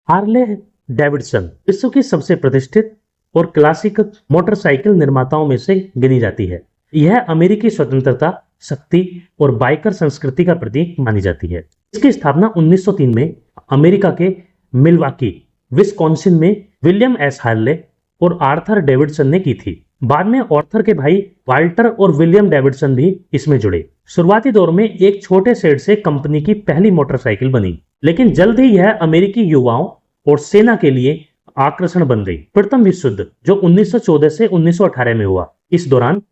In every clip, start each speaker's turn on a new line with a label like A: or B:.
A: Harley Davidson विश्व की सबसे प्रतिष्ठित और क्लासिक मोटरसाइकिल निर्माताओं में से गिनी जाती है। यह अमेरिकी स्वतंत्रता, शक्ति और बाइकर संस्कृति का प्रतीक मानी जाती है। इसकी स्थापना 1903 में अमेरिका के मिलवाकी, विस्कॉन्सिन में विलियम एस हार्ले और आर्थर डेविडसन ने की थी। बाद में आर्थर के भाई वाल्टर और विलियम डेविडसन भी इसमें जुड़े। शुरुआती दौर में एक छोटे शेड से कंपनी की पहली मोटरसाइकिल बनी, लेकिन जल्द ही यह अमेरिकी युवाओं और सेना के लिए आकर्षण बन गई। प्रथम विश्व युद्ध जो 1914 से 1918 में हुआ, इस दौरान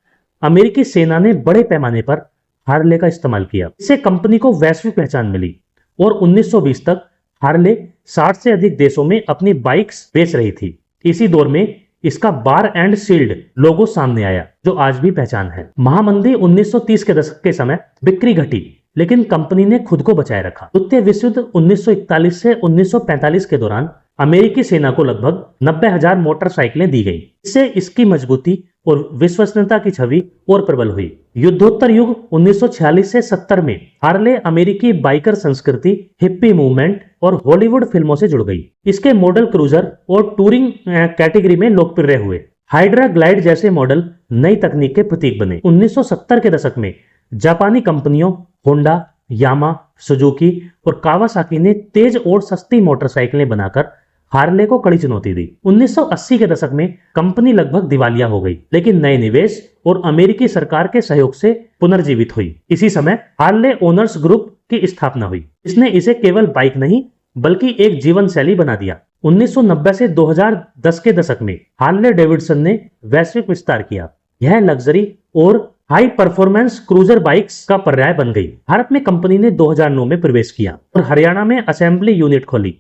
A: अमेरिकी सेना ने बड़े पैमाने पर हार्ले का इस्तेमाल किया। इससे कंपनी को वैश्विक पहचान मिली और 1920 तक हार्ले 60 से अधिक देशों में अपनी बाइक्स बेच रही थी। इसी दौर में इसका बार एंड शील्ड लोगो सामने आया, जो आज भी पहचान है। महामंदी 1930 के दशक के समय बिक्री घटी, लेकिन कंपनी ने खुद को बचाए रखा। द्वितीय विश्व युद्ध 1941 से 1945 के दौरान अमेरिकी सेना को लगभग 90,000 मोटरसाइकिलें दी गई। इससे इसकी मजबूती और विश्वसनीयता की छवि और प्रबल हुई। युद्धोत्तर युग 1946 से 70 में हार्ले अमेरिकी बाइकर संस्कृति, हिप्पी मूवमेंट और हॉलीवुड फिल्मों से जुड़ गई। इसके मॉडल क्रूजर और टूरिंग कैटेगरी में लोकप्रिय हुए। हाइड्रा ग्लाइड जैसे मॉडल नई तकनीक के प्रतीक बने। 1970 के दशक में जापानी कंपनियों होंडा, यामा, सुजुकी और कावासाकी ने तेज और सस्ती मोटरसाइकिलें बनाकर हार्ले को कड़ी चुनौती दी। 1980 के दशक में कंपनी लगभग दिवालिया हो गई, लेकिन नए निवेश और अमेरिकी सरकार के सहयोग से पुनर्जीवित हुई। इसी समय हार्ले ओनर्स ग्रुप की स्थापना हुई। इसने इसे केवल बाइक नहीं बल्कि एक जीवन शैली बना दिया। 1990 से 2010 के दशक में हार्ले डेविडसन ने वैश्विक विस्तार किया। यह लग्जरी और हाई परफॉर्मेंस क्रूजर बाइक्स का पर्याय बन गई। भारत में कंपनी ने 2009 में प्रवेश किया और हरियाणा में असेंबली यूनिट खोली।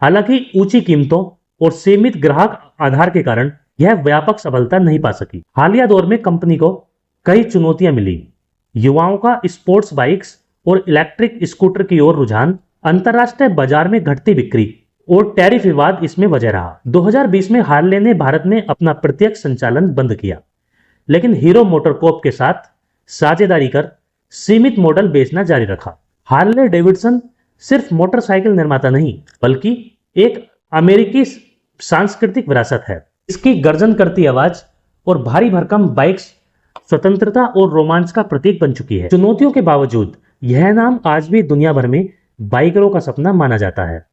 A: हालांकि ऊंची कीमतों और सीमित ग्राहक आधार के कारण यह व्यापक सफलता नहीं पा सकी। हालिया दौर में कंपनी को कई चुनौतियां मिली। युवाओं का स्पोर्ट्स बाइक्स और इलेक्ट्रिक स्कूटर की ओर रुझान, अंतरराष्ट्रीय बाजार में घटती बिक्री और टैरिफ विवाद इसमें वजह रहा। 2020 में हार्ले ने भारत में अपना प्रत्यक्ष संचालन बंद किया, लेकिन हीरो मोटरकॉर्प के साथ साझेदारी कर सीमित मॉडल बेचना जारी रखा। हार्ले डेविडसन सिर्फ मोटरसाइकिल निर्माता नहीं, बल्कि एक अमेरिकी सांस्कृतिक विरासत है। इसकी गर्जन करती आवाज और भारी भरकम बाइक्स स्वतंत्रता और रोमांच का प्रतीक बन चुकी है। चुनौतियों के बावजूद यह नाम आज भी दुनिया भर में बाइकरों का सपना माना जाता है।